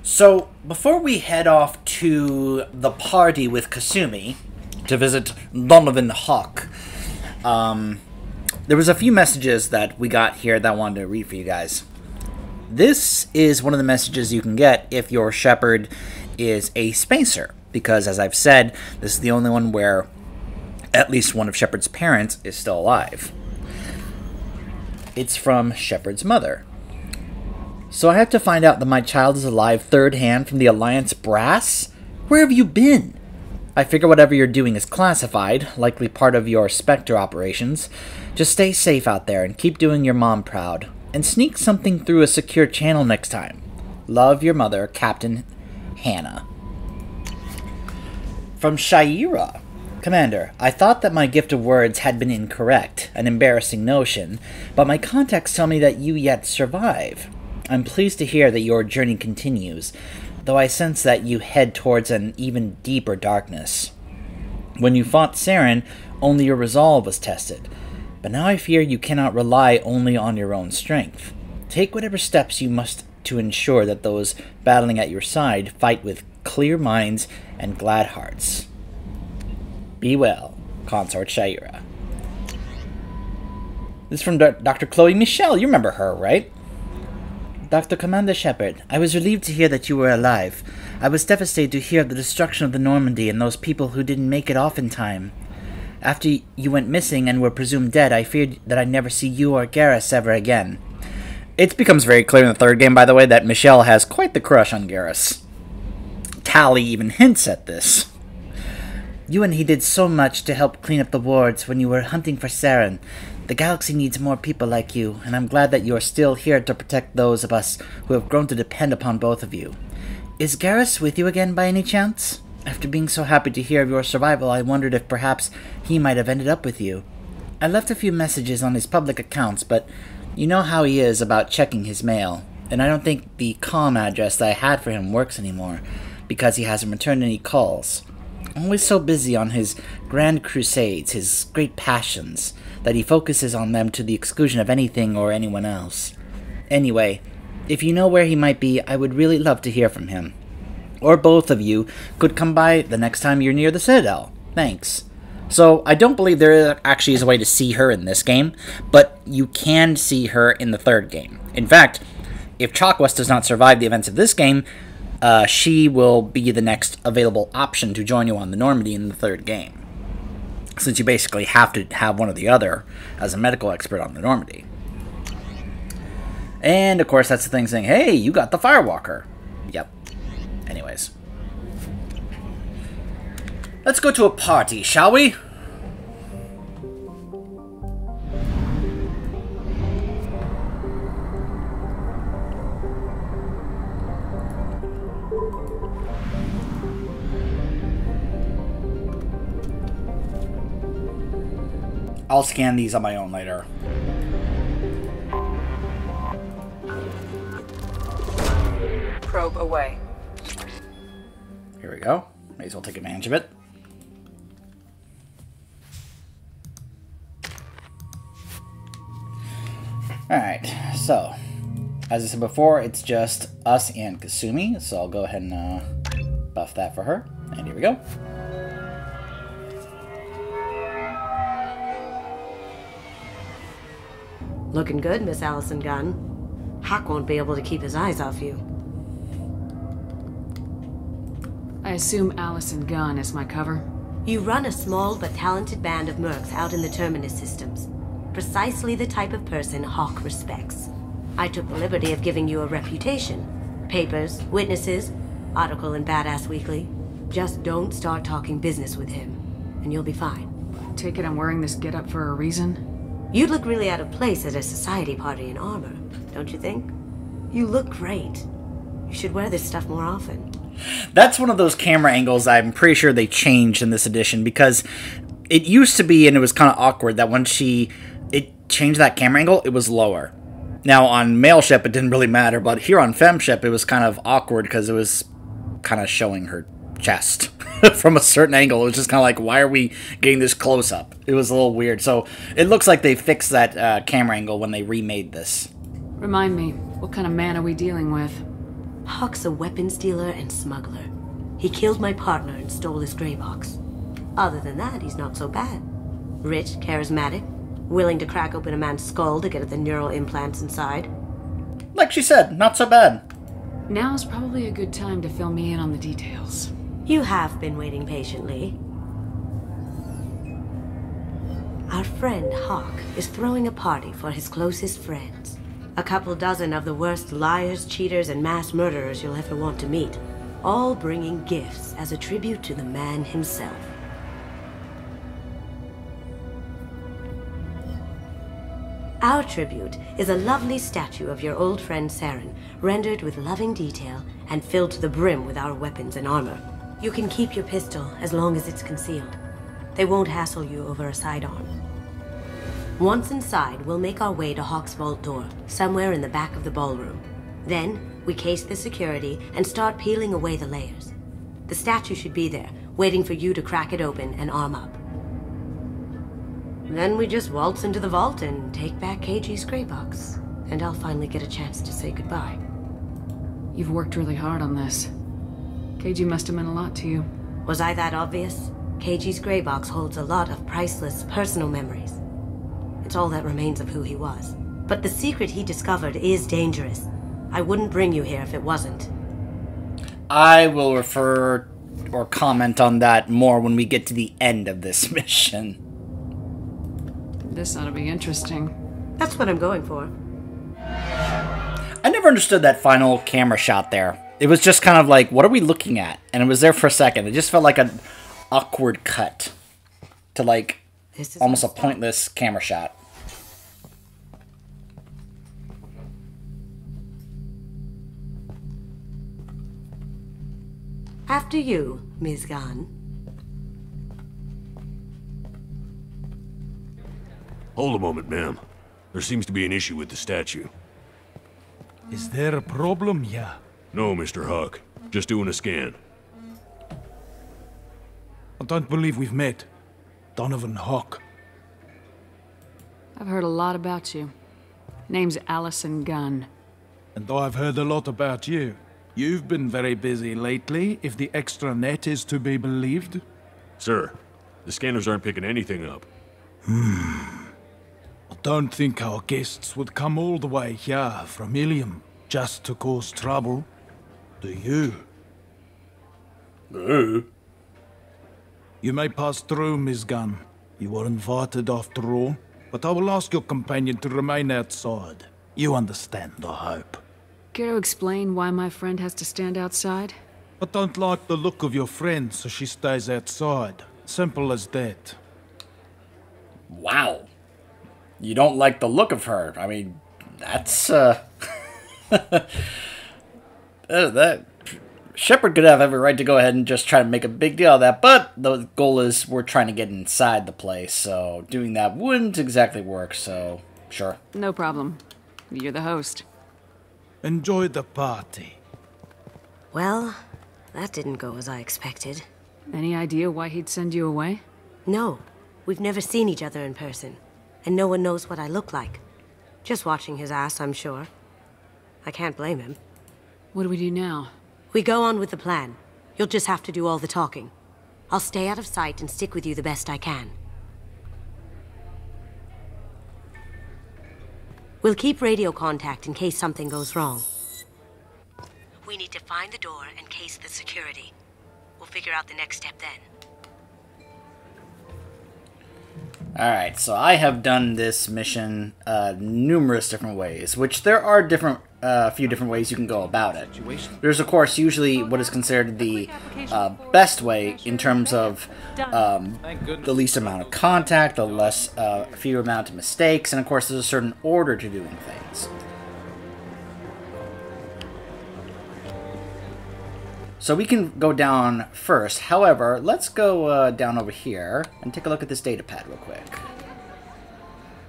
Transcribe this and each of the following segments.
So, before we head off to the party with Kasumi to visit Donovan Hawk, there was a few messages that we got here that I wanted to read for you guys. This is one of the messages you can get if your shepherd is a spacer, because as I've said, this is the only one where at least one of Shepard's parents is still alive. It's from Shepard's mother. So I have to find out that my child is alive third hand from the Alliance brass? Where have you been? I figure whatever you're doing is classified, likely part of your Spectre operations. Just stay safe out there and keep doing your mom proud. And sneak something through a secure channel next time. Love, your mother, Captain Hannah. From Shaira. Commander, I thought that my gift of words had been incorrect, an embarrassing notion, but my contacts tell me that you yet survive. I'm pleased to hear that your journey continues, though I sense that you head towards an even deeper darkness. When you fought Saren, only your resolve was tested, but now I fear you cannot rely only on your own strength. Take whatever steps you must to ensure that those battling at your side fight with clear minds and glad hearts. Be well, Consort Shaira. This is from Dr. Chloe Michelle. You remember her, right? Dr. Commander Shepard, I was relieved to hear that you were alive. I was devastated to hear of the destruction of the Normandy and those people who didn't make it off in time. After you went missing and were presumed dead, I feared that I'd never see you or Garrus ever again. It becomes very clear in the third game, by the way, that Michelle has quite the crush on Garrus. Tally even hints at this. You and he did so much to help clean up the wards when you were hunting for Saren. The galaxy needs more people like you, and I'm glad that you are still here to protect those of us who have grown to depend upon both of you. Is Garrus with you again by any chance? After being so happy to hear of your survival, I wondered if perhaps he might have ended up with you. I left a few messages on his public accounts, but you know how he is about checking his mail, and I don't think the comm address that I had for him works anymore, because he hasn't returned any calls. Always so busy on his grand crusades, his great passions, that he focuses on them to the exclusion of anything or anyone else. Anyway, if you know where he might be, I would really love to hear from him. Or both of you could come by the next time you're near the Citadel. Thanks. So, I don't believe there actually is a way to see her in this game, but you can see her in the third game. In fact, if Chalkwest does not survive the events of this game, she will be the next available option to join you on the Normandy in the third game, since you basically have to have one or the other as a medical expert on the Normandy. And, of course, that's the thing saying, hey, you got the Firewalker. Yep. Anyways. Let's go to a party, shall we? I'll scan these on my own later. Probe away. Here we go. May as well take advantage of it. Alright, so, as I said before, it's just us and Kasumi, so I'll go ahead and buff that for her. And here we go. Looking good, Miss Allison Gunn. Hawk won't be able to keep his eyes off you. I assume Allison Gunn is my cover? You run a small but talented band of mercs out in the Terminus systems. Precisely the type of person Hawk respects. I took the liberty of giving you a reputation. Papers, witnesses, article in Badass Weekly. Just don't start talking business with him, and you'll be fine. Take it I'm wearing this getup for a reason? You'd look really out of place at a society party in armor, don't you think? You look great. You should wear this stuff more often. That's one of those camera angles I'm pretty sure they changed in this edition, because it used to be, and it was kind of awkward, that when it changed that camera angle, it was lower. Now, on male ship, it didn't really matter, but here on FemShep, it was kind of awkward because it was kind of showing her chest from a certain angle. It was just kind of like, why are we getting this close up? It was a little weird. So it looks like they fixed that camera angle when they remade this. Remind me, what kind of man are we dealing with? Hawk's a weapons dealer and smuggler. He killed my partner and stole his gray box. Other than that, he's not so bad. Rich, charismatic, willing to crack open a man's skull to get at the neural implants inside. Like she said, not so bad. Now's probably a good time to fill me in on the details. You have been waiting patiently. Our friend Hawk is throwing a party for his closest friends. A couple dozen of the worst liars, cheaters, and mass murderers you'll ever want to meet. All bringing gifts as a tribute to the man himself. Our tribute is a lovely statue of your old friend Saren, rendered with loving detail and filled to the brim with our weapons and armor. You can keep your pistol as long as it's concealed. They won't hassle you over a sidearm. Once inside, we'll make our way to Hawk's vault door, somewhere in the back of the ballroom. Then, we case the security and start peeling away the layers. The statue should be there, waiting for you to crack it open and arm up. Then we just waltz into the vault and take back KG's gray box. And I'll finally get a chance to say goodbye. You've worked really hard on this. KG must have meant a lot to you. Was I that obvious? KG's gray box holds a lot of priceless personal memories. It's all that remains of who he was. But the secret he discovered is dangerous. I wouldn't bring you here if it wasn't. I will refer or comment on that more when we get to the end of this mission. This ought to be interesting. That's what I'm going for. I never understood that final camera shot there. It was just kind of like, what are we looking at? And it was there for a second. It just felt like an awkward cut to like almost a pointless camera shot. After you, Ms. Gunn. Hold a moment, ma'am. There seems to be an issue with the statue. Is there a problem here? No, Mr. Huck. Just doing a scan. I don't believe we've met. Donovan Hawk. I've heard a lot about you. Name's Allison Gunn. And I've heard a lot about you. You've been very busy lately, if the extra net is to be believed. Sir, the scanners aren't picking anything up. I don't think our guests would come all the way here from Ilium just to cause trouble. Do you? You may pass through, Miss Gunn. You were invited after all, but I will ask your companion to remain outside. You understand, I hope. Care to explain why my friend has to stand outside? I don't like the look of your friend, so she stays outside. Simple as that. Wow. You don't like the look of her. I mean, that's, that Shepard could have every right to go ahead and just try to make a big deal of that, but the goal is we're trying to get inside the place, so doing that wouldn't exactly work, so sure. No problem. You're the host. Enjoy the party. Well, that didn't go as I expected. Any idea why he'd send you away? No, we've never seen each other in person, and no one knows what I look like. Just watching his ass, I'm sure. I can't blame him. What do we do now? We go on with the plan. You'll just have to do all the talking. I'll stay out of sight and stick with you the best I can. We'll keep radio contact in case something goes wrong. We need to find the door and case the security. We'll figure out the next step then. Alright, so I have done this mission numerous different ways, which there are a few different ways you can go about it. There's, of course, usually what is considered the best way in terms of the least amount of contact, the fewer amount of mistakes, and of course there's a certain order to doing things. So we can go down first. However, let's go down over here and take a look at this data pad real quick.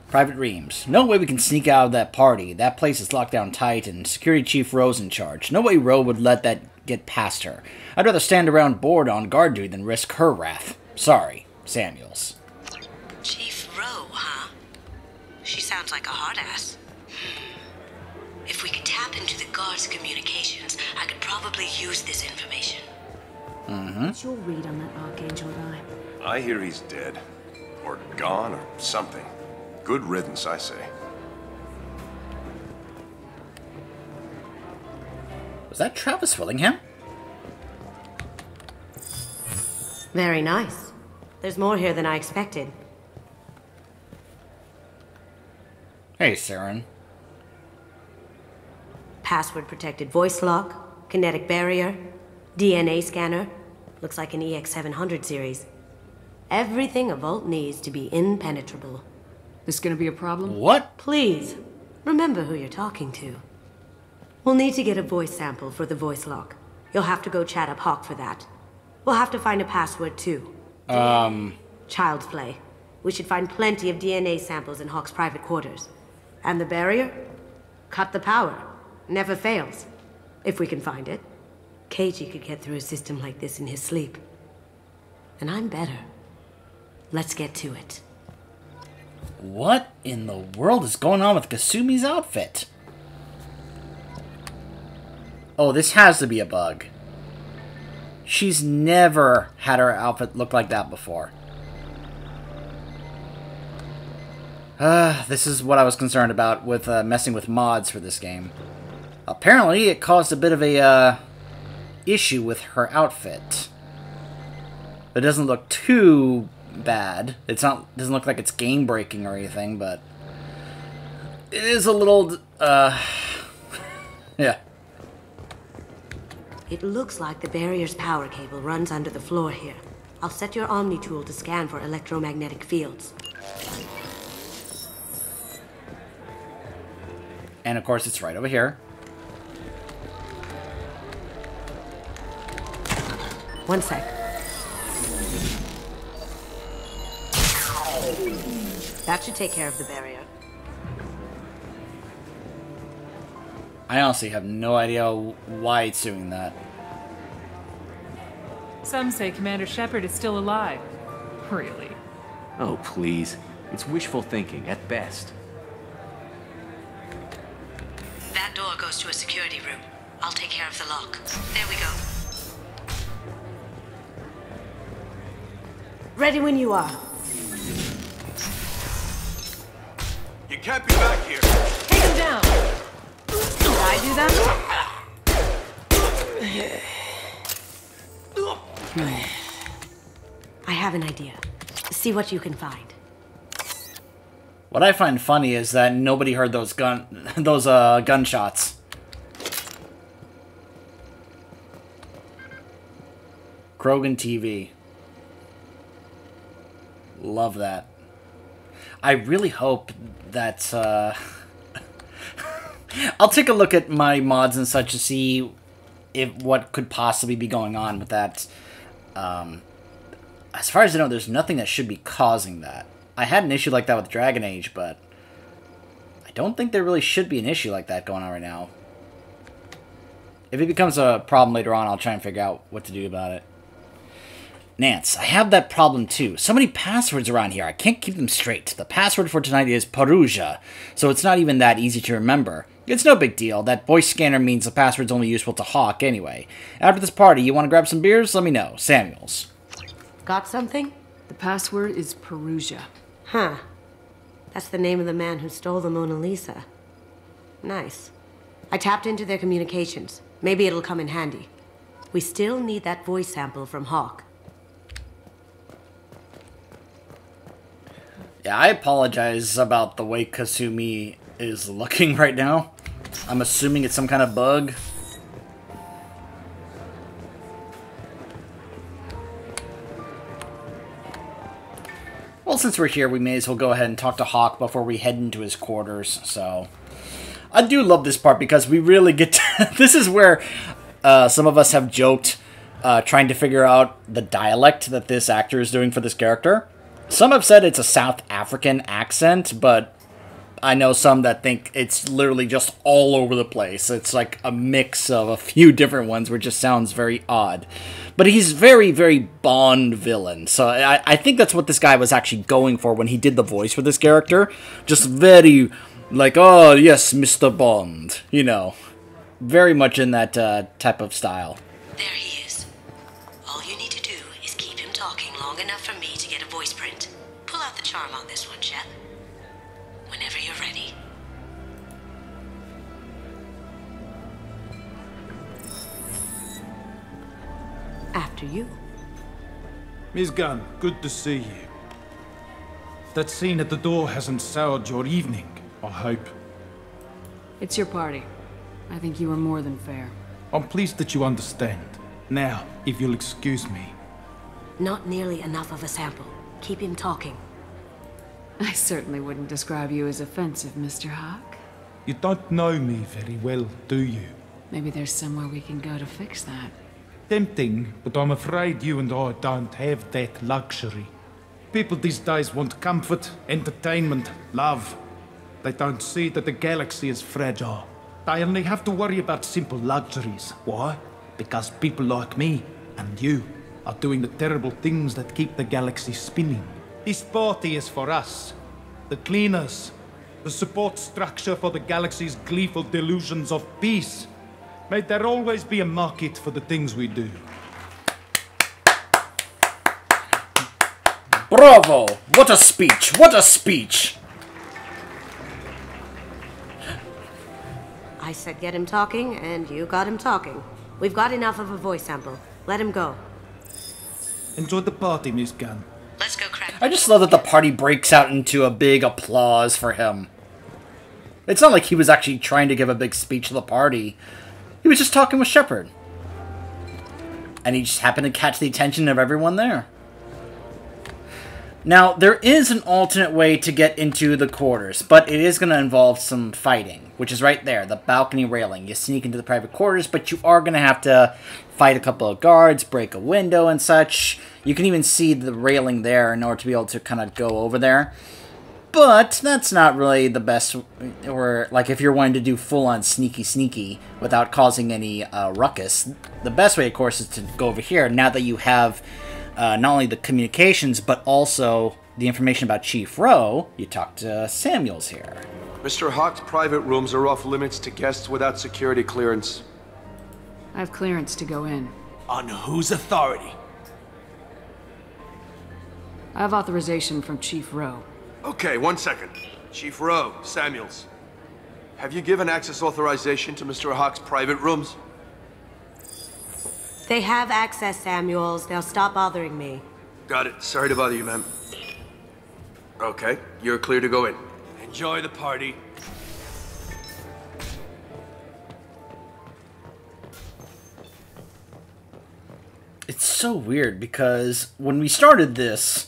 Private Reams. No way we can sneak out of that party. That place is locked down tight and Security Chief Rowe's in charge. No way Rowe would let that get past her. I'd rather stand around bored on guard duty than risk her wrath. Sorry, Samuels. Chief Rowe, huh? She sounds like a hard ass. If we could tap into the guard's communications, I could probably use this information. What's your read on that Archangel guy? I hear he's dead. Or gone, or something. Good riddance, I say. Was that Travis Willingham? Very nice. There's more here than I expected. Hey, Saren. Password-protected voice lock, kinetic barrier, DNA scanner. Looks like an EX700 series. Everything a vault needs to be impenetrable. This gonna be a problem? What? Please, remember who you're talking to. We'll need to get a voice sample for the voice lock. You'll have to go chat up Hawk for that. We'll have to find a password, too. Child's play. We should find plenty of DNA samples in Hawk's private quarters. And the barrier? Cut the power. Never fails. If we can find it. Keiji could get through a system like this in his sleep. And I'm better. Let's get to it. What in the world is going on with Kasumi's outfit? Oh, this has to be a bug. She's never had her outfit look like that before. This is what I was concerned about with messing with mods for this game. Apparently, it caused a bit of a issue with her outfit. It doesn't look too bad. Doesn't look like it's game breaking or anything, but it is a little yeah. It looks like the barrier's power cable runs under the floor here. I'll set your Omni tool to scan for electromagnetic fields. And of course, it's right over here. One sec. That should take care of the barrier. I honestly have no idea why it's doing that. Some say Commander Shepard is still alive. Really? Oh, please. It's wishful thinking, at best. That door goes to a security room. I'll take care of the lock. There we go. Ready when you are. You can't be back here. Take him down! Did I do that? I have an idea. See what you can find. What I find funny is that nobody heard those gunshots. Krogan TV. Love that. I really hope that I'll take a look at my mods and such to see what could possibly be going on with that. As far as I know, there's nothing that should be causing that. I had an issue like that with Dragon Age, but I don't think there really should be an issue like that going on right now. If it becomes a problem later on, I'll try and figure out what to do about it. Nance, I have that problem too. So many passwords around here, I can't keep them straight. The password for tonight is Perugia, so it's not even that easy to remember. It's no big deal. That voice scanner means the password's only useful to Hawk anyway. After this party, you want to grab some beers? Let me know. Samuels. Got something? The password is Perugia. Huh. That's the name of the man who stole the Mona Lisa. Nice. I tapped into their communications. Maybe it'll come in handy. We still need that voice sample from Hawk. Yeah, I apologize about the way Kasumi is looking right now. I'm assuming it's some kind of bug. Well, since we're here, we may as well go ahead and talk to Hawk before we head into his quarters, so... I do love this part because we really get to... This is where some of us have joked trying to figure out the dialect that this actor is doing for this character. Some have said it's a South African accent, but I know some that think it's literally just all over the place. It's like a mix of a few different ones where it just sounds very odd. But he's very, very Bond villain. So I think that's what this guy was actually going for when he did the voice for this character. Just very, like, oh, yes, Mr. Bond, you know. Very much in that type of style. There he is. All you need to do is keep him talking long enough for me to get a voice print. Pull out the charm on this one, Shep. Whenever you're ready. After you. Miss Gunn, good to see you. That scene at the door hasn't soured your evening, I hope. It's your party. I think you were more than fair. I'm pleased that you understand. Now, if you'll excuse me. Not nearly enough of a sample. Keep him talking. I certainly wouldn't describe you as offensive, Mr. Hawk. You don't know me very well, do you? Maybe there's somewhere we can go to fix that. Tempting, but I'm afraid you and I don't have that luxury. People these days want comfort, entertainment, love. They don't see that the galaxy is fragile. They only have to worry about simple luxuries. Why? Because people like me and you are doing the terrible things that keep the galaxy spinning. This party is for us, the cleaners, the support structure for the galaxy's gleeful delusions of peace. May there always be a market for the things we do. Bravo! What a speech! What a speech! I said get him talking, and you got him talking. We've got enough of a voice sample. Let him go. Enjoy the party, Miss Gunn. Let's go crack. I just love that the party breaks out into a big applause for him. It's not like he was actually trying to give a big speech to the party. He was just talking with Shepard. And he just happened to catch the attention of everyone there. Now, there is an alternate way to get into the quarters, but it is going to involve some fighting, which is right there, the balcony railing. You sneak into the private quarters, but you are going to have to fight a couple of guards, break a window and such. You can even see the railing there in order to be able to kind of go over there. But that's not really the best, or like if you're wanting to do full-on sneaky without causing any ruckus. The best way, of course, is to go over here, now that you have not only the communications, but also the information about Chief Rowe. You talk to Samuels here. Mr. Hawk's private rooms are off limits to guests without security clearance. I have clearance to go in. On whose authority? I have authorization from Chief Rowe. Okay, 1 second. Chief Rowe, Samuels. Have you given access authorization to Mr. Hawk's private rooms? They have access, Samuels. They'll stop bothering me. Got it. Sorry to bother you, ma'am. Okay, you're clear to go in. Enjoy the party. It's so weird because when we started this,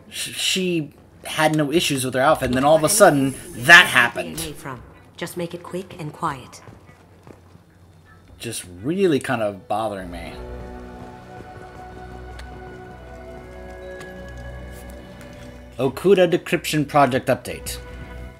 she had no issues with her outfit, and then all of a sudden, that happened. From. Just make it quick and quiet. Just really kind of bothering me. Okuda Decryption Project Update.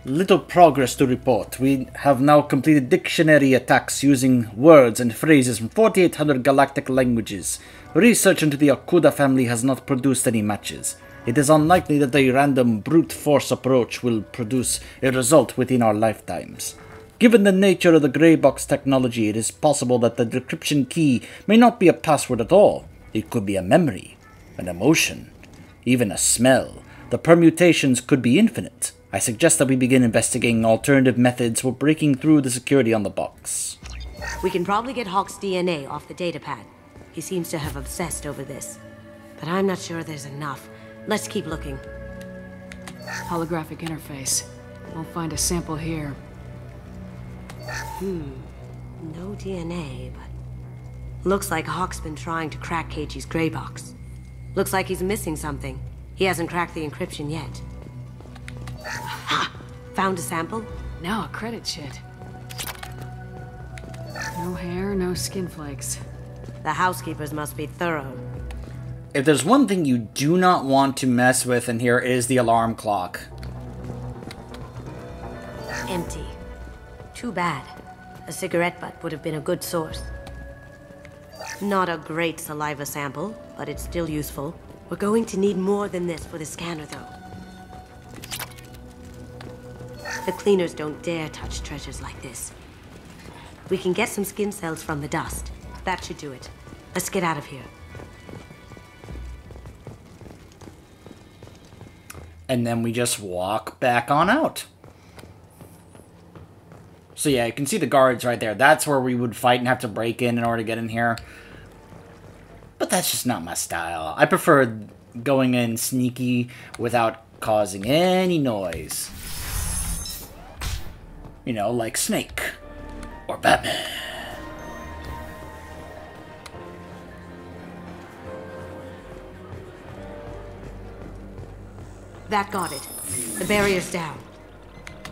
Little progress to report. We have now completed dictionary attacks using words and phrases from 4,800 galactic languages. Research into the Okuda family has not produced any matches. It is unlikely that a random brute force approach will produce a result within our lifetimes. Given the nature of the grey box technology, it is possible that the decryption key may not be a password at all. It could be a memory, an emotion, even a smell. The permutations could be infinite. I suggest that we begin investigating alternative methods for breaking through the security on the box. We can probably get Hawk's DNA off the datapad. He seems to have obsessed over this. But I'm not sure there's enough. Let's keep looking. Holographic interface. Won't find a sample here. No DNA, but... Looks like Hawk's been trying to crack Keiji's gray box. Looks like he's missing something. He hasn't cracked the encryption yet. Ha! Found a sample? Now a credit sheet. No hair, no skin flakes. The housekeepers must be thorough. If there's one thing you do not want to mess with in here, it is the alarm clock. Empty. Too bad. A cigarette butt would have been a good source. Not a great saliva sample, but it's still useful. We're going to need more than this for the scanner, though. The cleaners don't dare touch treasures like this. We can get some skin cells from the dust. That should do it. Let's get out of here. And then we just walk back on out. So yeah, you can see the guards right there. That's where we would fight and have to break in order to get in here. But that's just not my style. I prefer going in sneaky without causing any noise. You know, like Snake. Or Batman. That got it. The barrier's down.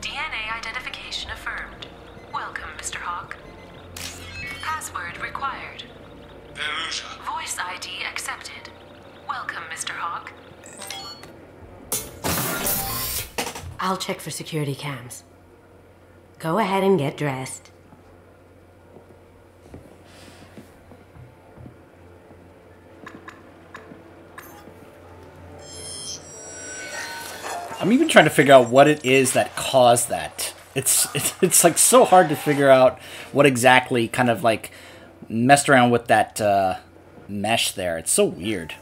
DNA identification affirmed. Welcome, Mr. Hawk. Password required. Voice ID accepted. Welcome, Mr. Hawk. I'll check for security cams. Go ahead and get dressed. I'm even trying to figure out what it is that caused that. It's like so hard to figure out what exactly kind of like messed around with that mesh there. It's so weird.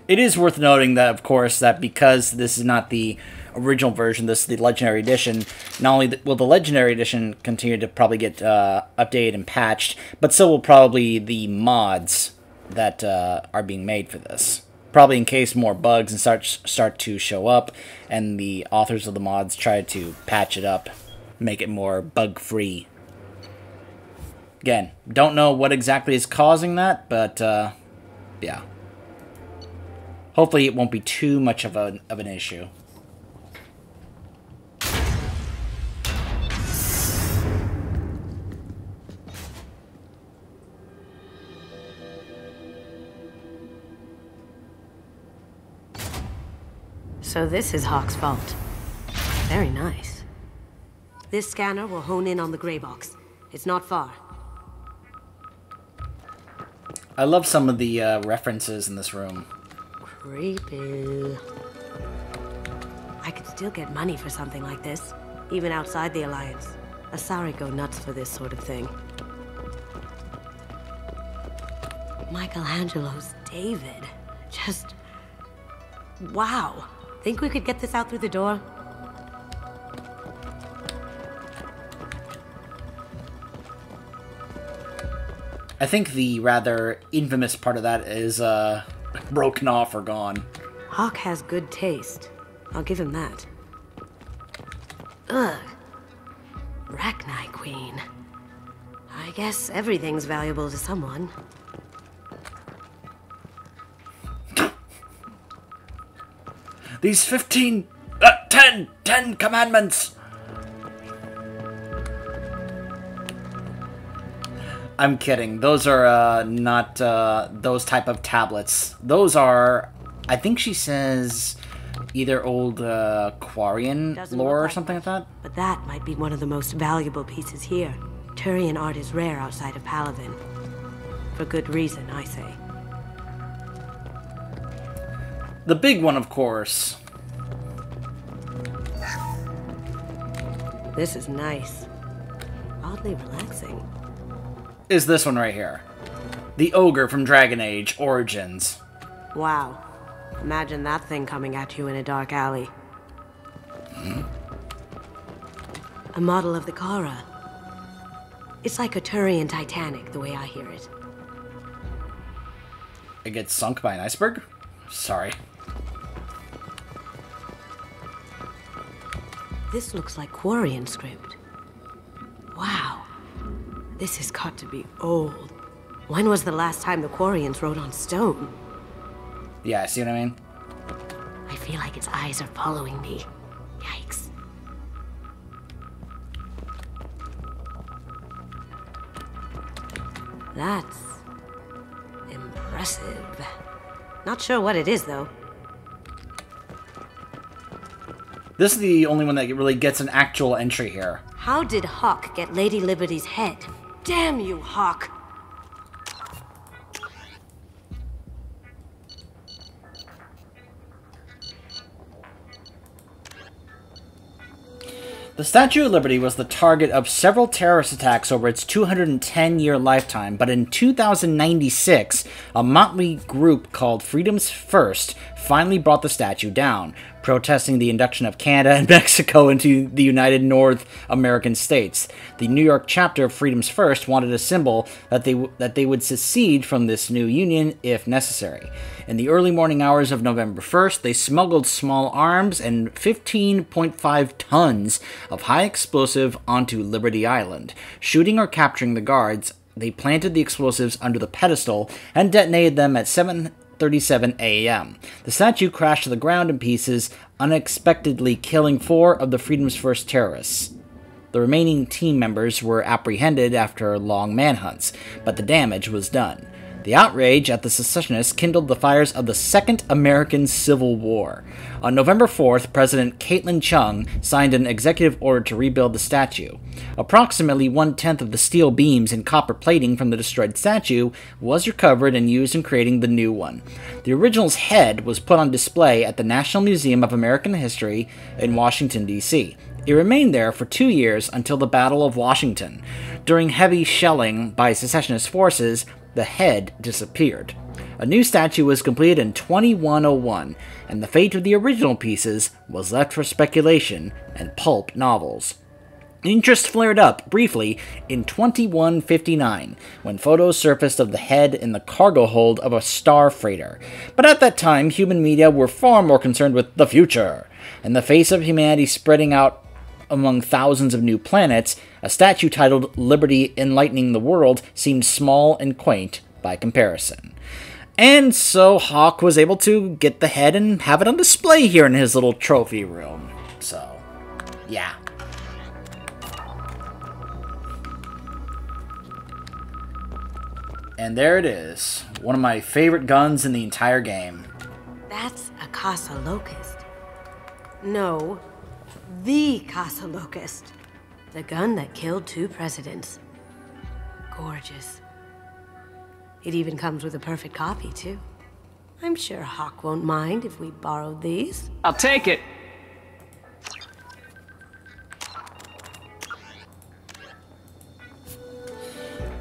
It is worth noting that, of course, that because this is not the original version, this is the Legendary Edition, not only will the Legendary Edition continue to probably get updated and patched, but so will probably the mods that are being made for this. Probably in case more bugs and start to show up, and the authors of the mods try to patch it up, make it more bug-free. Again, don't know what exactly is causing that, but yeah. Hopefully it won't be too much of an issue. So this is Hawk's vault. Very nice. This scanner will hone in on the gray box. It's not far. I love some of the references in this room. Creepy. I could still get money for something like this, even outside the Alliance. Asari go nuts for this sort of thing. Michelangelo's David. Just... wow. Think we could get this out through the door? I think the rather infamous part of that is broken off or gone. Hawk has good taste. I'll give him that. Ugh. Rachni Queen. I guess everything's valuable to someone. These 10 commandments! I'm kidding. Those are not those type of tablets. Those are, I think she says, either old Quarian lore or something like that. But that might be one of the most valuable pieces here. Turian art is rare outside of Paladin. For good reason, I say. The big one, of course. This is nice. Oddly relaxing. Is this one right here. The Ogre from Dragon Age Origins. Wow. Imagine that thing coming at you in a dark alley. A model of the Kara. It's like a Turian Titanic, the way I hear it. It gets sunk by an iceberg? Sorry. This looks like Quarian script. Wow. This has got to be old. When was the last time the Quarians wrote on stone? Yeah, see what I mean? I feel like its eyes are following me. Yikes. That's... impressive. Not sure what it is, though. This is the only one that really gets an actual entry here. How did Hawk get Lady Liberty's head? Damn you, Hawk! The Statue of Liberty was the target of several terrorist attacks over its 210-year lifetime, but in 2096, a motley group called Freedom's First finally brought the statue down, protesting the induction of Canada and Mexico into the United North American states. The New York chapter of Freedom's First wanted a symbol that they would secede from this new union if necessary. In the early morning hours of November 1st, they smuggled small arms and 15.5 tons of high explosive onto Liberty Island. Shooting or capturing the guards, they planted the explosives under the pedestal and detonated them at 7:37 a.m. The statue crashed to the ground in pieces, unexpectedly killing 4 of the Freedom's First terrorists. The remaining team members were apprehended after long manhunts, but the damage was done. The outrage at the secessionists kindled the fires of the Second American Civil War. On November 4th, President Caitlin Chung signed an executive order to rebuild the statue. Approximately 1/10 of the steel beams and copper plating from the destroyed statue was recovered and used in creating the new one. The original's head was put on display at the National Museum of American History in Washington, D.C. It remained there for 2 years until the Battle of Washington. During heavy shelling by secessionist forces, the head disappeared. A new statue was completed in 2101, and the fate of the original pieces was left for speculation and pulp novels. Interest flared up briefly in 2159, when photos surfaced of the head in the cargo hold of a star freighter. But at that time, human media were far more concerned with the future. In the face of humanity spreading out among thousands of new planets, a statue titled Liberty Enlightening the World seemed small and quaint by comparison. And so Hawk was able to get the head and have it on display here in his little trophy room. So, yeah. And there it is. One of my favorite guns in the entire game. That's a Casa Locust. No, the Casa Locust. The gun that killed 2 presidents. Gorgeous. It even comes with a perfect copy, too. I'm sure Hawk won't mind if we borrowed these. I'll take it.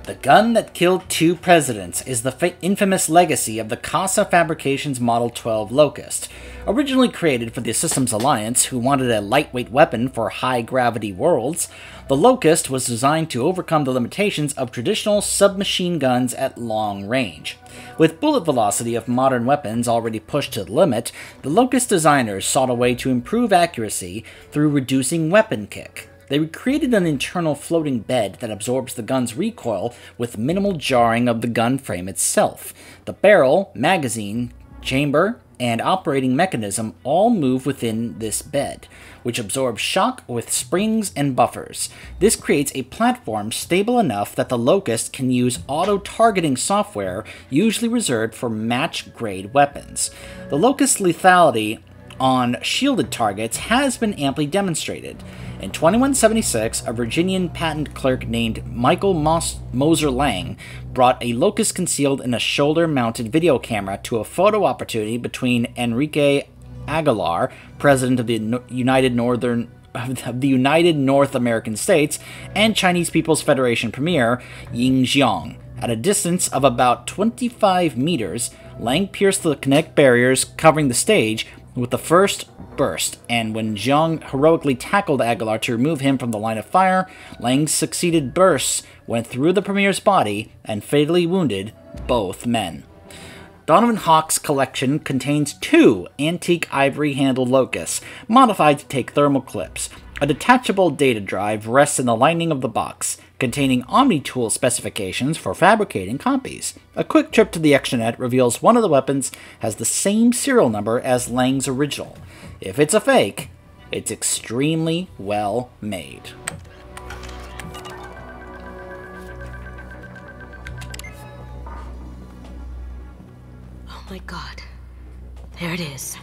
The gun that killed 2 presidents is the infamous legacy of the Casa Fabrications Model 12 Locust. Originally created for the Systems Alliance, who wanted a lightweight weapon for high-gravity worlds, the Locust was designed to overcome the limitations of traditional submachine guns at long range. With bullet velocity of modern weapons already pushed to the limit, the Locust designers sought a way to improve accuracy through reducing weapon kick. They created an internal floating bed that absorbs the gun's recoil with minimal jarring of the gun frame itself. The barrel, magazine, chamber, and operating mechanism all move within this bed, which absorbs shock with springs and buffers. This creates a platform stable enough that the Locust can use auto-targeting software usually reserved for match-grade weapons. The Locust's lethality on shielded targets has been amply demonstrated. In 2176, a Virginian patent clerk named Michael Moser Lang brought a Locust concealed in a shoulder-mounted video camera to a photo opportunity between Enrique Aguilar, president of the United North American States, and Chinese People's Federation premier Ying Xiong. At a distance of about 25 meters, Lang pierced the kinetic barriers covering the stage with the first burst, and when Xiong heroically tackled Aguilar to remove him from the line of fire, Lang's succeeded bursts went through the premier's body and fatally wounded both men. Donovan Hawk's collection contains 2 antique ivory-handled Locusts, modified to take thermal clips. A detachable data drive rests in the lining of the box, containing Omni-Tool specifications for fabricating copies. A quick trip to the extranet reveals one of the weapons has the same serial number as Lang's original. If it's a fake, it's extremely well made. Oh my god. There it is.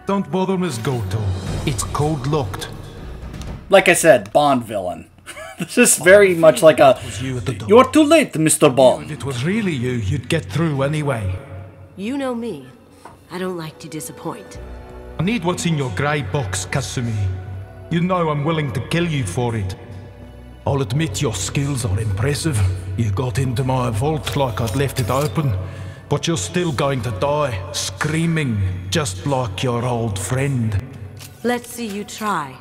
Don't bother Miss Goto. It's code locked. Like I said, Bond villain. This is very much like a... You're too late, Mr. Bond. If it was really you, you'd get through anyway. You know me. I don't like to disappoint. I need what's in your grey box, Kasumi. You know I'm willing to kill you for it. I'll admit your skills are impressive. You got into my vault like I'd left it open. But you're still going to die, screaming, just like your old friend. Let's see you try.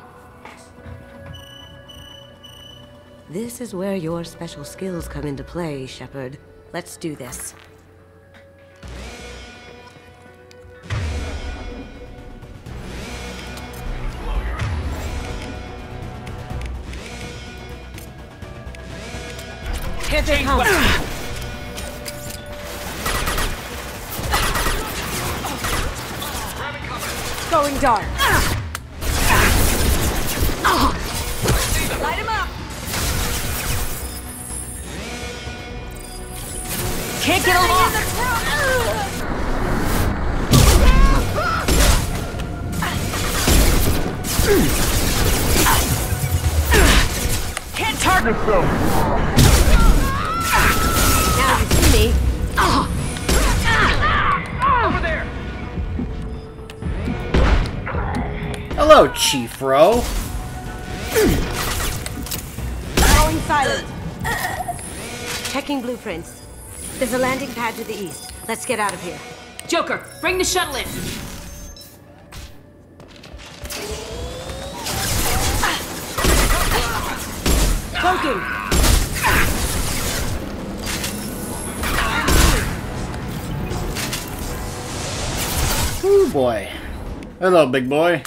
This is where your special skills come into play, Shepard. Let's do this. Here they come! Going dark! Light him up! Can't get along! Can't target them! Now you see me. Over there! Hello, Chief Ro. Going silent. Checking blueprints. There's a landing pad to the east. Let's get out of here. Joker, bring the shuttle in. Cloaking! Ooh, boy. Hello, big boy.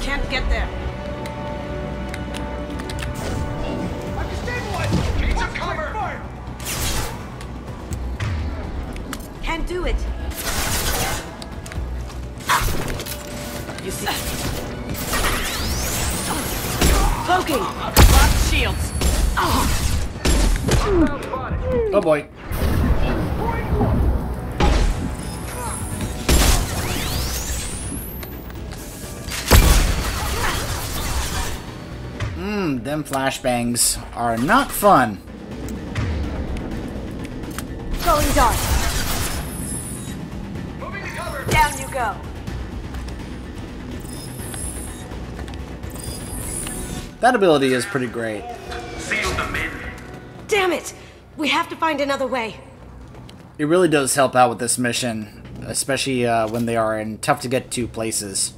Can't get there. Need some cover! Can't do it. You see. Cloaking! Lock shields. Oh boy. Them flashbangs are not fun. Going dark. Down you go. That ability is pretty great. Seal them in. Damn it! We have to find another way. It really does help out with this mission, especially when they are in tough-to-get-to places.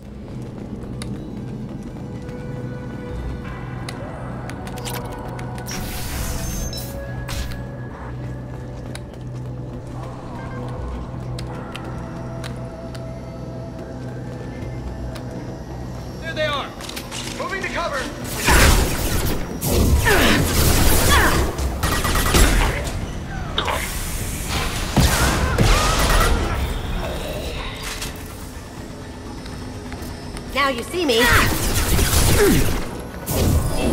There they are! Moving to cover! Now you see me.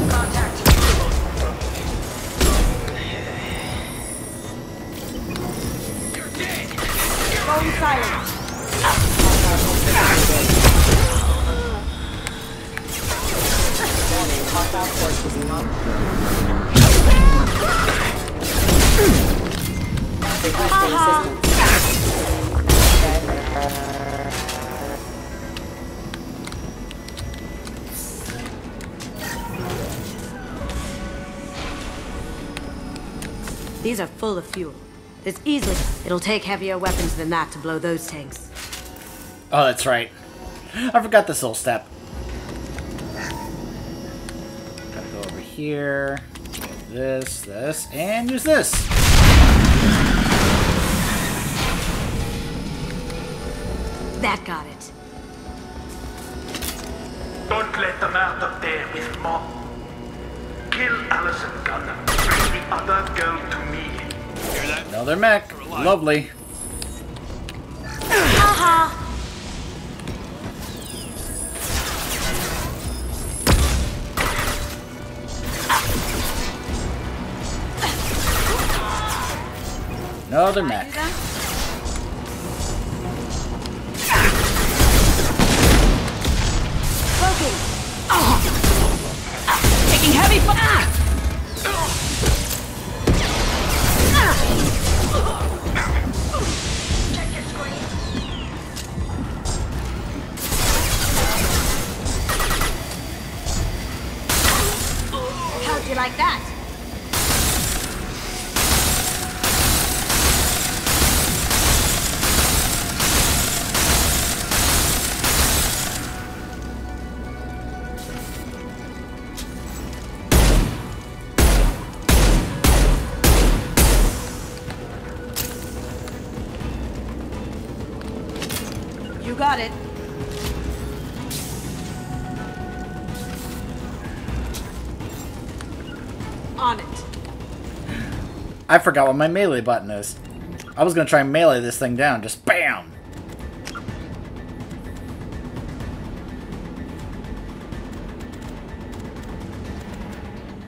Contact. You're dead! Going silent. These are full of fuel. There's easily... It'll take heavier weapons than that to blow those tanks. Oh, that's right. I forgot this little step. Gotta go over here. This, and use this. That got it. Don't let them out up there with Mom. Kill Allison Gunn. Bring the other girl to me. Another mech. Lovely. Haha! Another mech. Taking heavy fire! How'd you like that? You got it. On it. I forgot what my melee button is. I was gonna try and melee this thing down. Just BAM!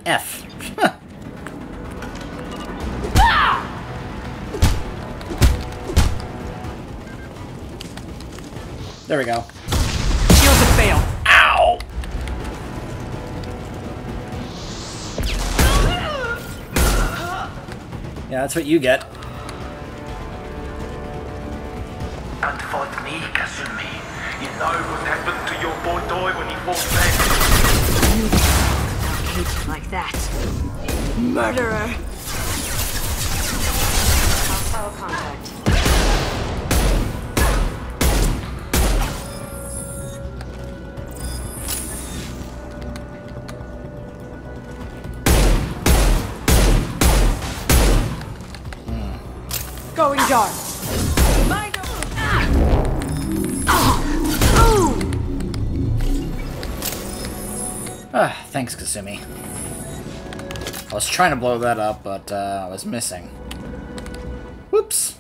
F. There we go. Shields have failed. Ow! Yeah, that's what you get. And fight me, Kasumi. You know what happened to your boy Doi when he fought back. I'll hate you like that. Murderer! Hostile contact. Going dark. Thanks, Kasumi. I was trying to blow that up, but I was missing. Whoops.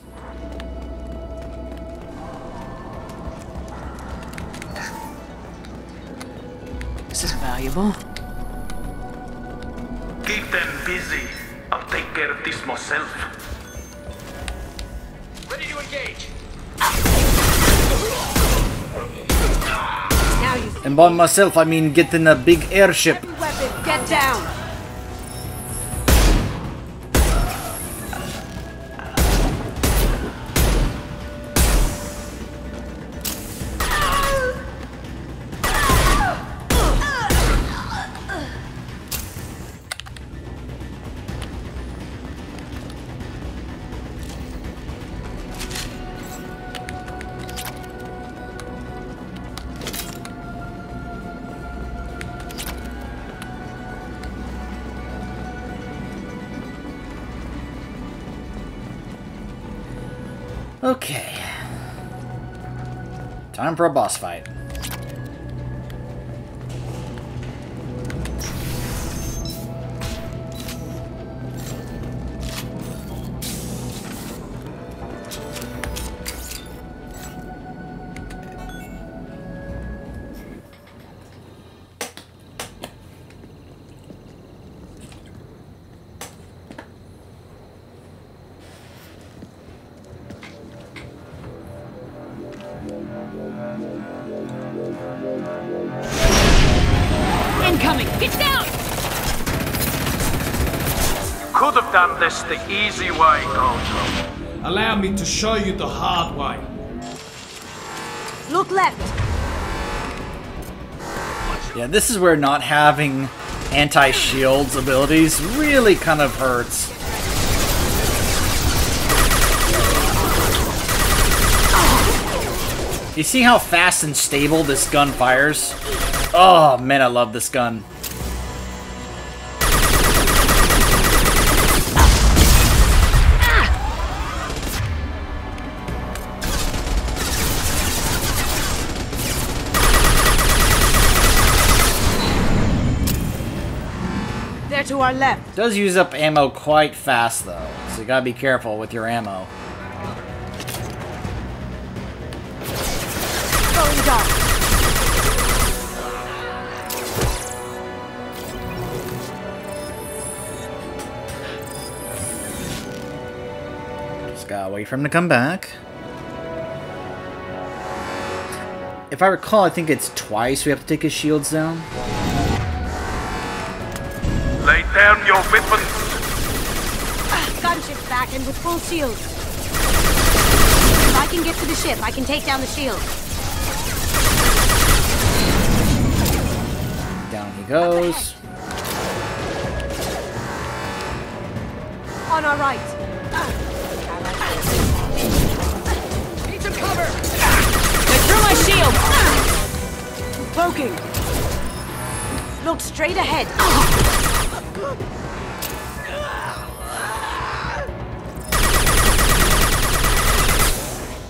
This is valuable. Keep them busy. I'll take care of this myself. Ready to engage. Now you And by myself, I mean get in a big airship. weapon, get down! Okay. Time for a boss fight. Incoming! Get down! Could have done this the easy way, Gojo. Allow me to show you the hard way. Look left! Yeah, this is where not having anti-shields abilities really kind of hurts. You see how fast and stable this gun fires? Oh, man, I love this gun. They're to our left. It does use up ammo quite fast, though, so you gotta be careful with your ammo. Going dark. Just gotta wait for him to come back. If I recall, I think it's twice we have to take his shields down. Lay down your weapons. Gunship's back and with full shields. If I can get to the ship, I can take down the shield. Down he goes. On our right. Need some cover! They threw my shield! Poking. Look straight ahead.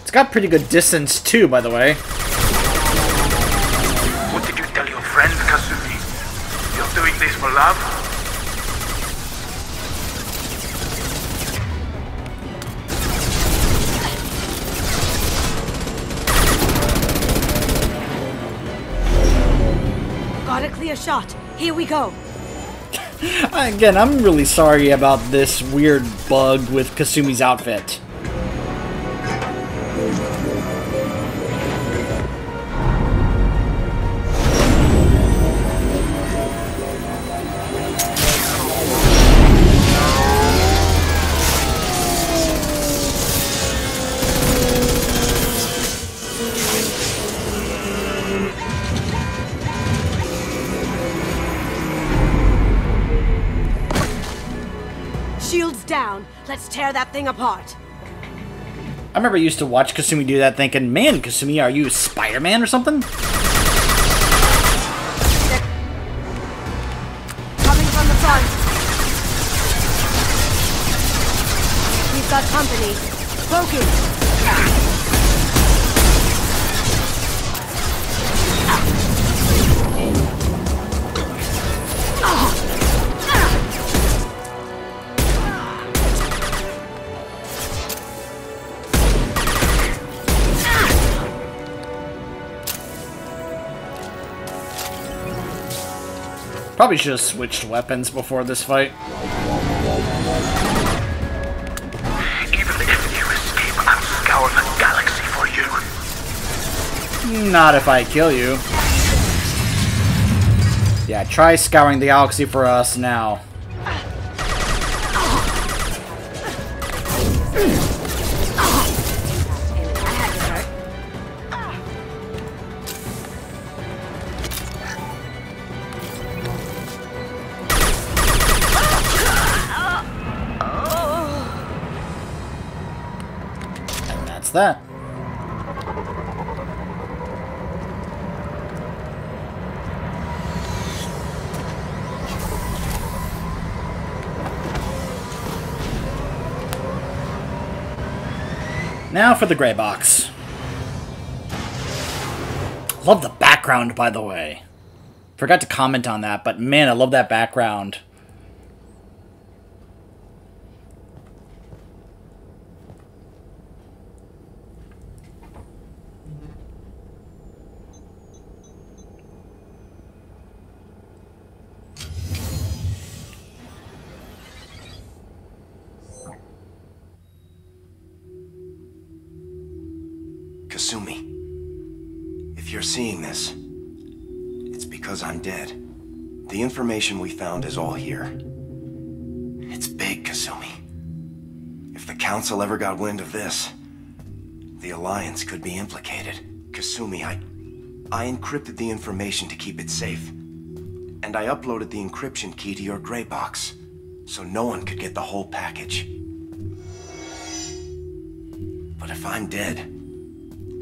It's got pretty good distance, too, by the way. What did you tell your friend, Kasumi? You're doing this for love? Got a clear shot. Here we go. Again, I'm really sorry about this weird bug with Kasumi's outfit. Shields down. Let's tear that thing apart. I remember I used to watch Kasumi do that thinking, man, Kasumi, are you Spider-Man or something? Coming from the front. We've got company. Poking. Probably should have switched weapons before this fight. Even if you escape, I'll scour the galaxy for you. Not if I kill you. Yeah, try scouring the galaxy for us now. That. Now for the gray box. Love the background, by the way. Forgot to comment on that, but man, I love that background. Kasumi, if you're seeing this, it's because I'm dead. The information we found is all here. It's big, Kasumi. If the Council ever got wind of this, the Alliance could be implicated. Kasumi, I encrypted the information to keep it safe. And I uploaded the encryption key to your gray box, so no one could get the whole package. But if I'm dead,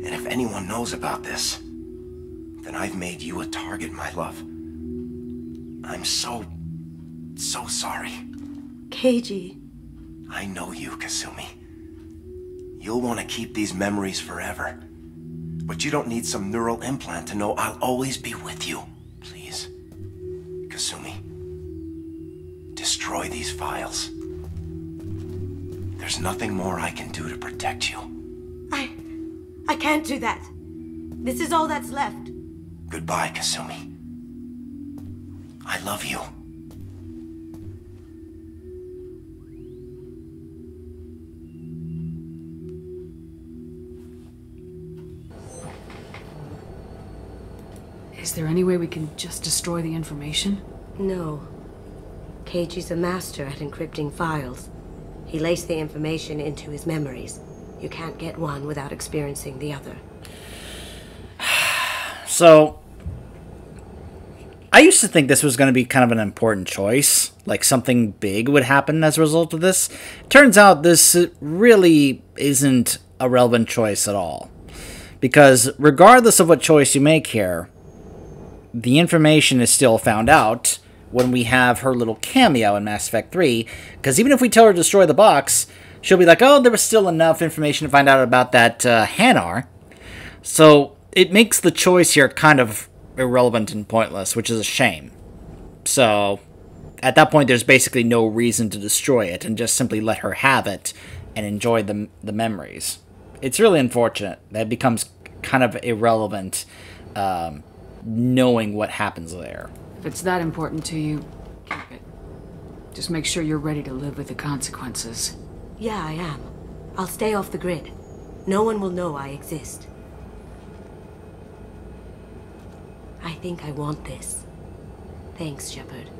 And if anyone knows about this, then I've made you a target, my love. I'm so sorry. Keiji. I know you, Kasumi. You'll want to keep these memories forever. But you don't need some neural implant to know I'll always be with you. Please, Kasumi, destroy these files. There's nothing more I can do to protect you. I can't do that. This is all that's left. Goodbye, Kasumi. I love you. Is there any way we can just destroy the information? No. Keiji's a master at encrypting files. He laced the information into his memories. You can't get one without experiencing the other. So, I used to think this was going to be kind of an important choice. Like something big would happen as a result of this. Turns out this really isn't a relevant choice at all. Because regardless of what choice you make here, the information is still found out when we have her little cameo in Mass Effect 3. Because even if we tell her to destroy the box, she'll be like, oh, there was still enough information to find out about that Hanar. So it makes the choice here kind of irrelevant and pointless, which is a shame. So at that point, there's basically no reason to destroy it and just simply let her have it and enjoy the memories. It's really unfortunate that it becomes kind of irrelevant knowing what happens there. If it's that important to you, keep it. Just make sure you're ready to live with the consequences. Yeah, I am. I'll stay off the grid. No one will know I exist. I think I want this. Thanks, Shepard.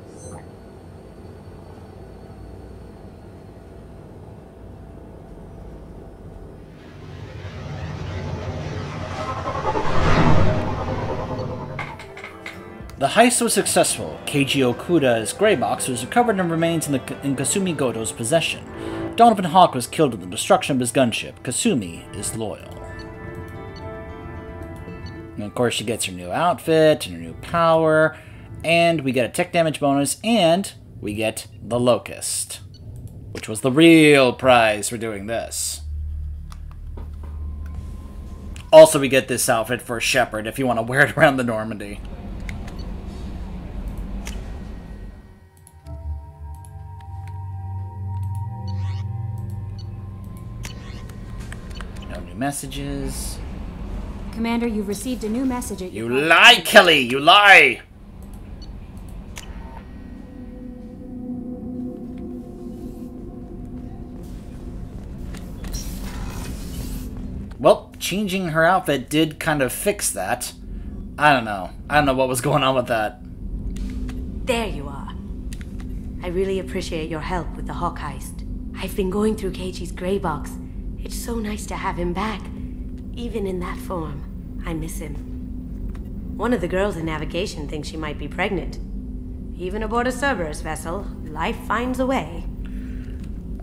The heist was successful. Keiji Okuda's gray box was recovered and remains in Kasumi Goto's possession. Donovan Hawk was killed in the destruction of his gunship. Kasumi is loyal. And of course, she gets her new outfit and her new power, and we get a tech damage bonus, and we get the Locust, which was the real prize for doing this. Also, we get this outfit for Shepard if you want to wear it around the Normandy. No new messages. Commander, you've received a new message at You lie, Kelly! You lie! Well, changing her outfit did kind of fix that. I don't know. I don't know what was going on with that. There you are. I really appreciate your help with the Hawk heist. I've been going through Keiji's gray box. It's so nice to have him back. Even in that form, I miss him. One of the girls in navigation thinks she might be pregnant. Even aboard a Cerberus vessel, life finds a way.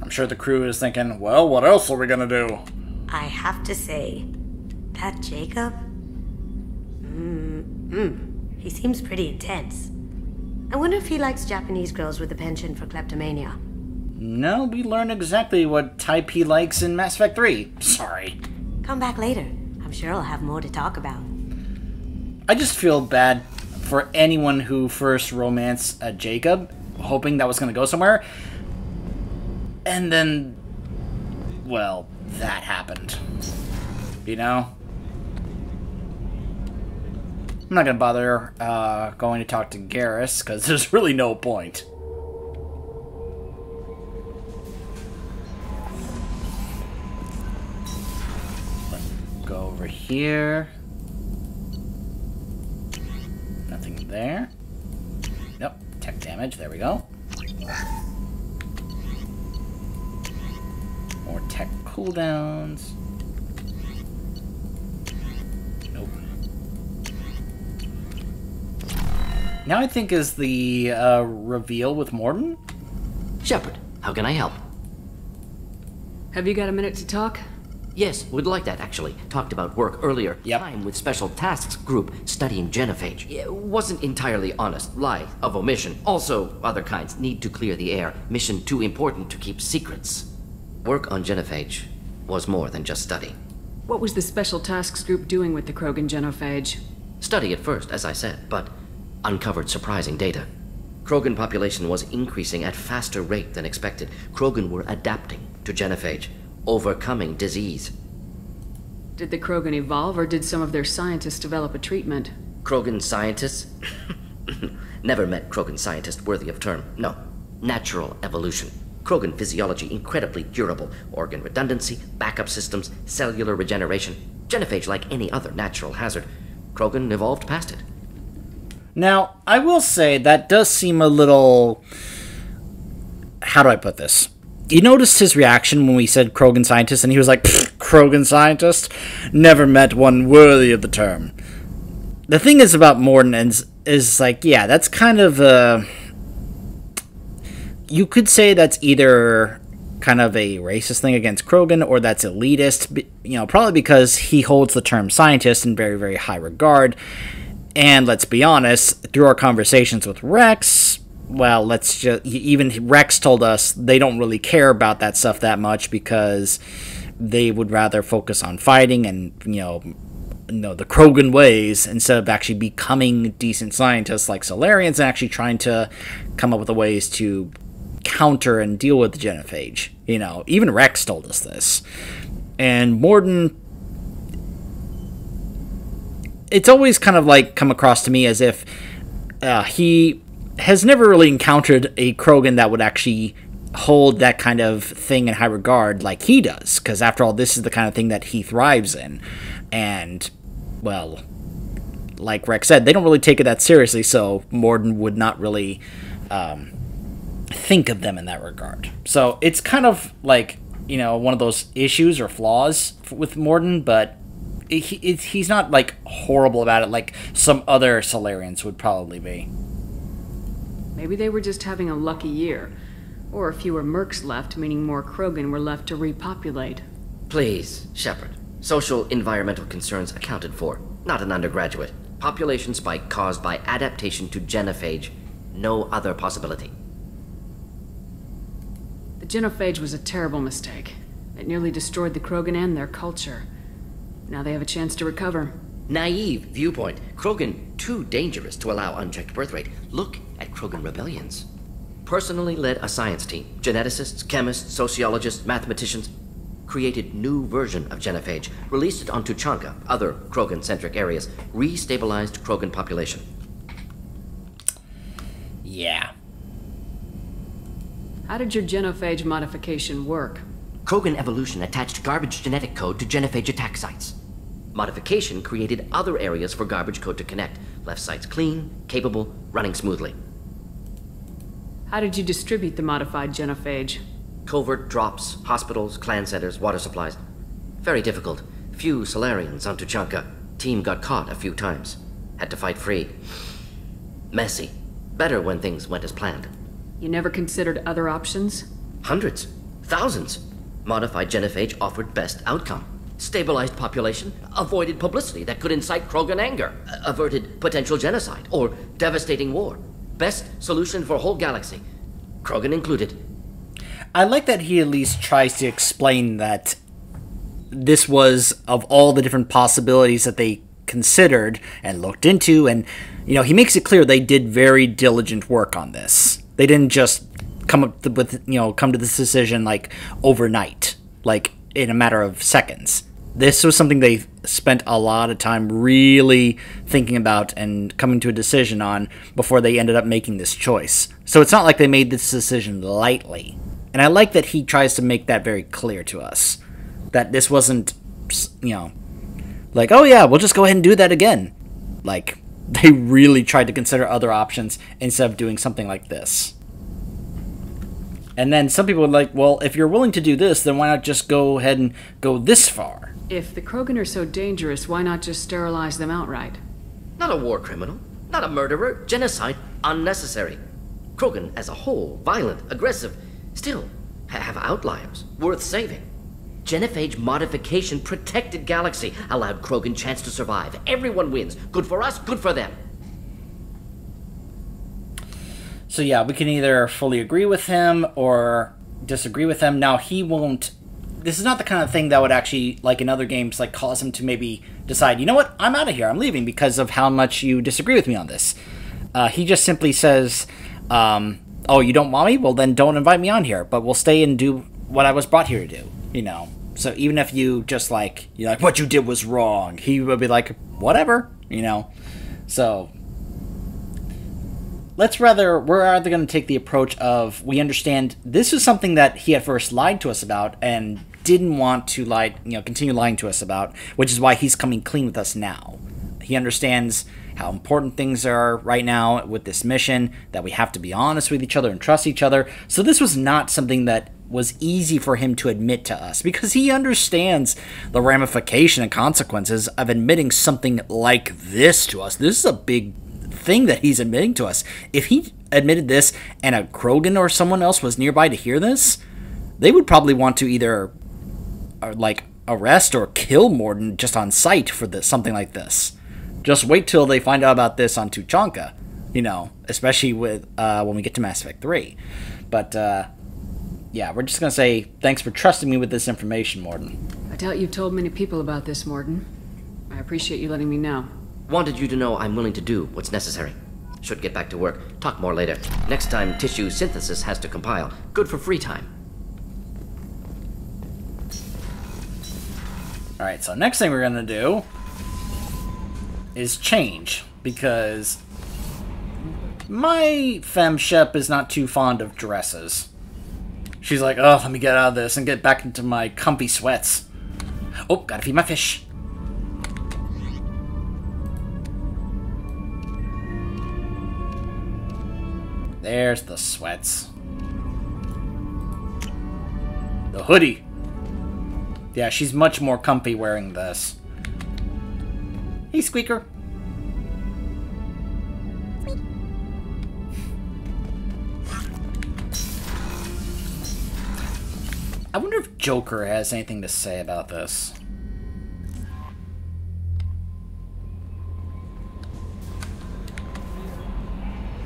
I'm sure the crew is thinking, well, what else are we gonna do? I have to say, that Jacob? He seems pretty intense. I wonder if he likes Japanese girls with a penchant for kleptomania. No, we learn exactly what type he likes in Mass Effect 3. Sorry. Come back later. I'm sure I'll have more to talk about. I just feel bad for anyone who first romanced Jacob, hoping that was going to go somewhere. And then, well, that happened. You know? I'm not going to bother going to talk to Garrus, because there's really no point. Go over here. Nothing there. Nope. Tech damage. There we go. More tech cooldowns. Nope. Now I think is the reveal with Mordin. Shepard, how can I help? Have you got a minute to talk? Yes, would like that, actually. Talked about work earlier. Yep. Time with Special Tasks Group studying genophage. It wasn't entirely honest. Lie of omission. Also, other kinds. Need to clear the air. Mission too important to keep secrets. Work on genophage was more than just study. What was the Special Tasks Group doing with the Krogan genophage? Study at first, as I said, but uncovered surprising data. Krogan population was increasing at faster rate than expected. Krogan were adapting to genophage, overcoming disease. Did the Krogan evolve, or did some of their scientists develop a treatment? Krogan scientists? Never met Krogan scientist worthy of term. No. Natural evolution. Krogan physiology incredibly durable. Organ redundancy, backup systems, cellular regeneration. Genophage like any other natural hazard. Krogan evolved past it. Now, I will say that does seem a little... How do I put this? You noticed his reaction when we said Krogan scientist, and he was like, Krogan scientist? Never met one worthy of the term. The thing is about Morden is like, yeah, that's kind of you could say that's either kind of a racist thing against Krogan, or that's elitist, you know, probably because he holds the term scientist in very, very high regard. And let's be honest, through our conversations with Rex, well, even Rex told us they don't really care about that stuff that much because they would rather focus on fighting and, you know, the Krogan ways instead of actually becoming decent scientists like Solarians and actually trying to come up with ways to counter and deal with the genophage. You know, even Rex told us this. And Morden, it's always kind of like come across to me as if he has never really encountered a Krogan that would actually hold that kind of thing in high regard like he does, because after all, this is the kind of thing that he thrives in. And, well, like Rex said, they don't really take it that seriously, so Morden would not really think of them in that regard. So it's kind of like, you know, one of those issues or flaws with Morden, but he's not like horrible about it like some other Solarians would probably be. Maybe they were just having a lucky year. Or fewer mercs left, meaning more Krogan were left to repopulate. Please, Shepard. Social environmental concerns accounted for. Not an undergraduate. Population spike caused by adaptation to genophage. No other possibility. The genophage was a terrible mistake. It nearly destroyed the Krogan and their culture. Now they have a chance to recover. Naive viewpoint. Krogan too dangerous to allow unchecked birth rate. Look at Krogan rebellions. Personally led a science team. Geneticists, chemists, sociologists, mathematicians. Created new version of genophage. Released it on Tuchanka, other Krogan-centric areas. Restabilized Krogan population. Yeah. How did your genophage modification work? Krogan evolution attached garbage genetic code to genophage attack sites. Modification created other areas for garbage code to connect. Left sites clean, capable, running smoothly. How did you distribute the modified genophage? Covert drops, hospitals, clan centers, water supplies. Very difficult. Few Solarians on Tuchanka. Team got caught a few times. Had to fight free. Messy. Better when things went as planned. You never considered other options? Hundreds. Thousands. Modified genophage offered best outcome. Stabilized population, avoided publicity that could incite Krogan anger, averted potential genocide, or devastating war. Best solution for whole galaxy. Krogan included. I like that he at least tries to explain that this was of all the different possibilities that they considered and looked into, and, you know, he makes it clear they did very diligent work on this. They didn't just come to this decision, like, overnight, like, in a matter of seconds. This was something they spent a lot of time really thinking about and coming to a decision on before they ended up making this choice. So it's not like they made this decision lightly. And I like that he tries to make that very clear to us. That this wasn't, you know, like, oh yeah, we'll just go ahead and do that again. Like, they really tried to consider other options instead of doing something like this. And then some people are like, well, if you're willing to do this, then why not just go ahead and go this far? If the Krogan are so dangerous, why not just sterilize them outright? Not a war criminal, not a murderer, genocide, unnecessary. Krogan as a whole, violent, aggressive, still have outliers, worth saving. Genophage modification protected Galaxy, allowed Krogan chance to survive. Everyone wins. Good for us, good for them. So yeah, we can either fully agree with him or disagree with him. Now, he won't... This is not the kind of thing that would actually, like in other games, like cause him to maybe decide, you know what, I'm out of here, I'm leaving because of how much you disagree with me on this. He just simply says, oh, you don't want me? Well, then don't invite me on here, but we'll stay and do what I was brought here to do, you know. So even if you just like, you're like, what you did was wrong, he would be like, whatever, you know. So we're either going to take the approach of, we understand this is something that he at first lied to us about and didn't want to continue lying to us about, which is why he's coming clean with us now. He understands how important things are right now with this mission, that we have to be honest with each other and trust each other. So this was not something that was easy for him to admit to us, because he understands the ramification and consequences of admitting something like this to us. This is a big thing that he's admitting to us. If he admitted this and a Krogan or someone else was nearby to hear this, they would probably want to either arrest or kill Morden just on sight for something like this. Just wait till they find out about this on Tuchanka, you know, especially with when we get to Mass Effect 3. But yeah, we're just gonna say thanks for trusting me with this information, Morden. I doubt you've told many people about this, Morden. I appreciate you letting me know. Wanted you to know I'm willing to do what's necessary. Should get back to work. Talk more later. Next time tissue synthesis has to compile. Good for free time. Alright, so next thing we're gonna do is change, because my FemShep is not too fond of dresses. She's like, oh, let me get out of this and get back into my comfy sweats. Oh, gotta feed my fish. There's the sweats. The hoodie. Yeah, she's much more comfy wearing this. Hey, Squeaker. I wonder if Joker has anything to say about this.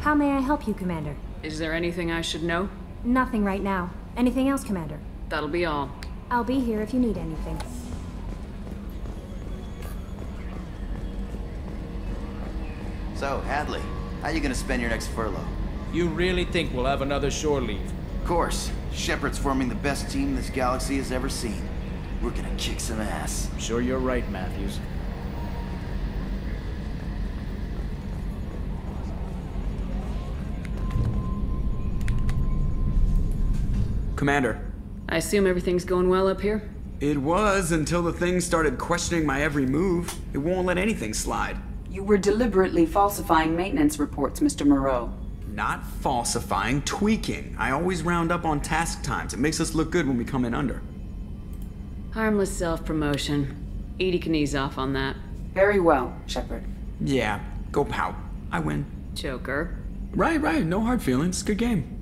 How may I help you, Commander? Is there anything I should know? Nothing right now. Anything else, Commander? That'll be all. I'll be here if you need anything. So, Hadley, how you gonna spend your next furlough? You really think we'll have another shore leave? Of course. Shepard's forming the best team this galaxy has ever seen. We're gonna kick some ass. I'm sure you're right, Matthews. Commander. I assume everything's going well up here? It was until the thing started questioning my every move. It won't let anything slide. You were deliberately falsifying maintenance reports, Mr. Moreau. Not falsifying, tweaking. I always round up on task times. It makes us look good when we come in under. Harmless self-promotion. Edie can ease off on that. Very well, Shepard. Yeah, go pout. I win. Joker. Right. No hard feelings. Good game.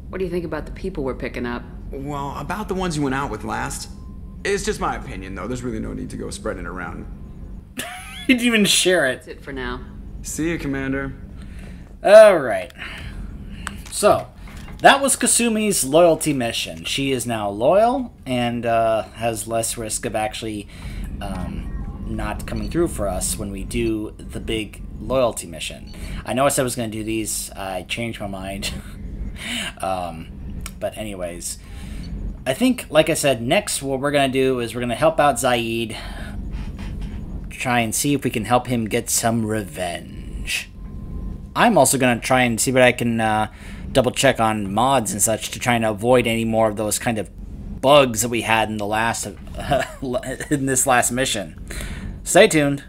What do you think about the people we're picking up? Well, about the ones you went out with last. It's just my opinion, though. There's really no need to go spreading it around. You didn't even share it. That's it for now. See you, Commander. Alright. So, that was Kasumi's loyalty mission. She is now loyal and has less risk of actually not coming through for us when we do the big loyalty mission. I know I said I was going to do these. I changed my mind. But anyways, I think, like I said, next what we're going to do is we're going to help out Zaid. Try and see if we can help him get some revenge. I'm also going to try and see what I can double check on mods and such to try and avoid any more of those kind of bugs that we had in the last in this last mission. Stay tuned.